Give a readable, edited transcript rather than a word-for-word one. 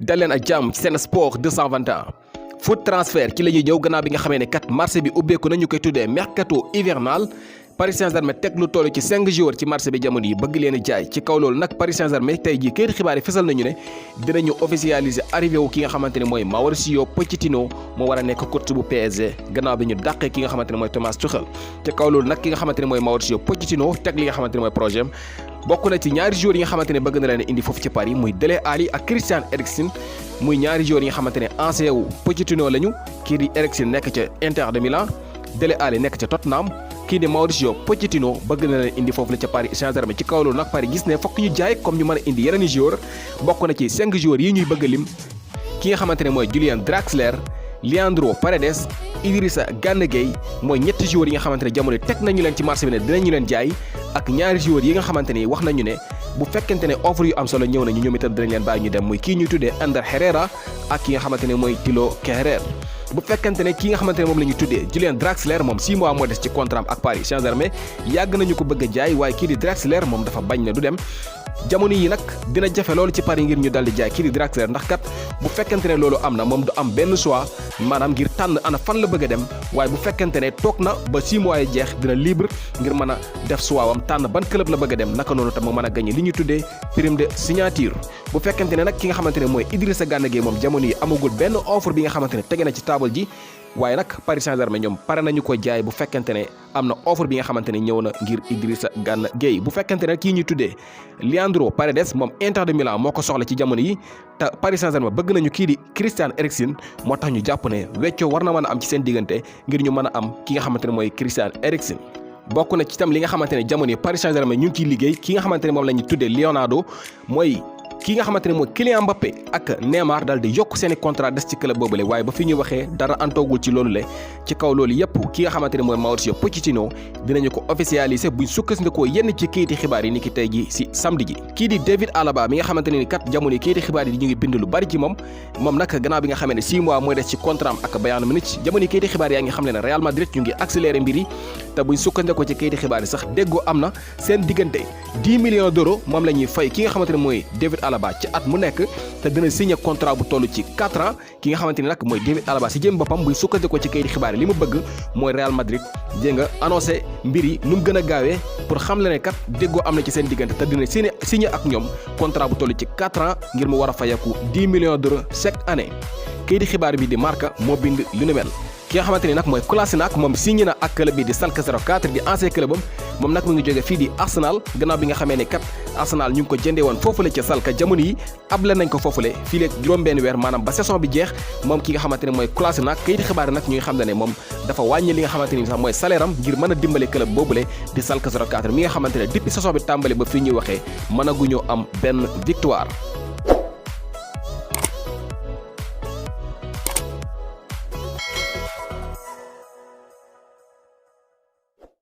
dal leen ak jàmm ci Sen Sport 221 foot transfert ci la ñuy ñëw gannaaw bi nga xamee ne kat marché bi ubbeeku na ñu koy tuddee mercato hivernal Paris Saint-Germain teg lu toll ci 5 joueurs ci marché bi jamono yi bëgg leen a jaay ci kaw loolu nag Paris Saint-Germain tey jii kayit xibaar yi fesal nañu ne dinañu officialiser arrivé wu ki nga xamante ne mooy Mauricio Pochettino moo war a nekk coach bu PSG gannaaw bi ñu dàqee ki nga xamante ne mooy Thomas Tuchel ci kaw loolu nag ki nga xamante ne mooy Mauricio Pochettino teg li nga xamante ne mooy projet bokk na ci ñaari joueurs yi nga xamante ne bëgg na leen indi foofu ci Paris muy Dele Alli ak Christian Eriksen muy ñaari joueurs yi nga xamante ne ancien wu Pochettino lañu kii di Eriksen nekk ca Inter de Milan Dele Alli nekk ca Tottenham kii di Mauricio Pochettino bëgg na leen indi foofu la ca Paris Saint-Germain ci kaw loolu nag Paris gis ne fokk ñu jaay comme ñu mën a indi yeneen i joueurs bokk na ci 5 joueurs yi ñuy bëgg a lim ki nga xamante ne mooy Julian Draxler Leandro Paredes Idrissa Gana Gueye mooy ñetti joueurs yi nga xamante ne jamono teg nañu leen ci marché bi ne dinañu leen jaay ak ñaari joueurs yi nga xamante ni wax nañu ne bu fekkente ne offre yu am solo ñëw nañu ñoom itam dinañ leen bàyyi ñu dem muy kii ñuy tuddee Ander Herrera ak ki nga xamante ne mooy Thilo Kehrer bu fekkente ne ki nga xamante ne moom la ñuy tuddee Julian Draxler moom 6 mois moo des ci contrat ak Paris Saint-Germain yàgg nañu ko bëgg a jaay waaye kii di Draxler moom dafa bañ na du dem jamono yi nag dina jafe loolu ci Paris ngir ñu daldi jaay kii di Draxler ndax kat bu fekkente ne loolu am na moom du am benn choix maanaam ngir tànn ana fan la bëgg a dem waaye bu fekkente ne toog na ba 6 mois yi jeex dina libre ngir mën a def choix wam tànn ban club la bëgg a dem naka noonu tam mu mën a gagné li ñuy tuddee prime de signature bu fekkente ne nag ki nga xamante ne mooy Idrissa Gana Gueye moom jamono yi amagul benn offre bi nga xamante ne tege na ci table ji waaye nag Paris Saint-Germain ñoom pare nañu ko jaay bu fekkente ne am na offre bi nga xamante ne ñëw na ngir Idrissa Gana Gueye bu fekkente ne kii ñuy tuddee Leandro Paredes moom Inter de Milan moo ko soxla ci jamono yi te Paris Saint-Germain bëgg nañu kii di Christian Eriksen moo tax ñu jàpp ne weccoo war na mën a am ci seen diggante ngir ñu mën a am ki nga xamante ne mooy Christian Eriksen bokk na ci itam li nga xamante ne jamono yi Paris Saint-Germain ñu ngi ciy liggéey ki nga xamante ne moom la ñuy tuddee Leonardo mooy ki nga xamante ne mooy Kylian Mbappé ak Neymar daal di yokk seeni contrat des ci club boobule waaye ba fi ñuy waxee dara antoogul ci loolu le ci kaw loolu yépp ki nga xamante ne mooy Mauricio Pochettino dinañu ko officialiser buñ sukkandikoo yenn ci kayiti xibaar yi ni ki tey ji si samedi ji kii di David Alaba mi nga xamante ne ni kat jamono yi kayiti xibaar yi ñu ngi bind lu bari ci moom nag gannaaw bi nga xamee ne 6 mois mooy des ci contrat ak Bayern Munich jamono yi kayiti xibaar yaa ngi xam ne Real Madrid ñu ngi accéléré mbir yi te buñ sukkandikoo ci kayiti xibaar yi sax déggoo am na seen diggante 10 millions d'euros moom la ñuy fay ki nga xamante ne mooy David Alaba ci at mu nekk te dina signé contrat bu toll ci 4 ans ki nga xamante ni nag mooy David Alaba si jëm boppam buy sukkandikoo ci kayiti xibaar yi li mu bëgg mooy Real Madrid dégg nga annoncé mbir yi nu mu gën a gaawee pour xam le ne kat déggoo am na ci seen diggante te dina signé ak ñoom contrat bu toll ci 4 ans ngir mu war a fayeku 10 millions d'euros chaque année kayiti xibaar bi di Marca moo bind lu nu mel ki nga xamante ni nag mooy Kolasinac moom signé na ak club bi di Schalke 04 di ancien club am moom nag mu ngi jóge fii di Arsenal gannaaw bi nga xamee ne kat Arsenal ñu ngi ko jëndee woon foofule ca Schalke jamono yi able nañ ko foofule fii leeg juróom-benn weer maanaam ba saison bi jeex moom ki nga xamante ne mooy Kolasinac kayiti xibaar yi nag ñuy xam ne moom dafa wàññi li nga xamante ni sax mooy salaire am ngir mën a dimbale club boobule di Schalke 04 mi nga xamante ne depuis saison bi tàmbali ba fii ñuy waxee mënaguñoo am benn victoire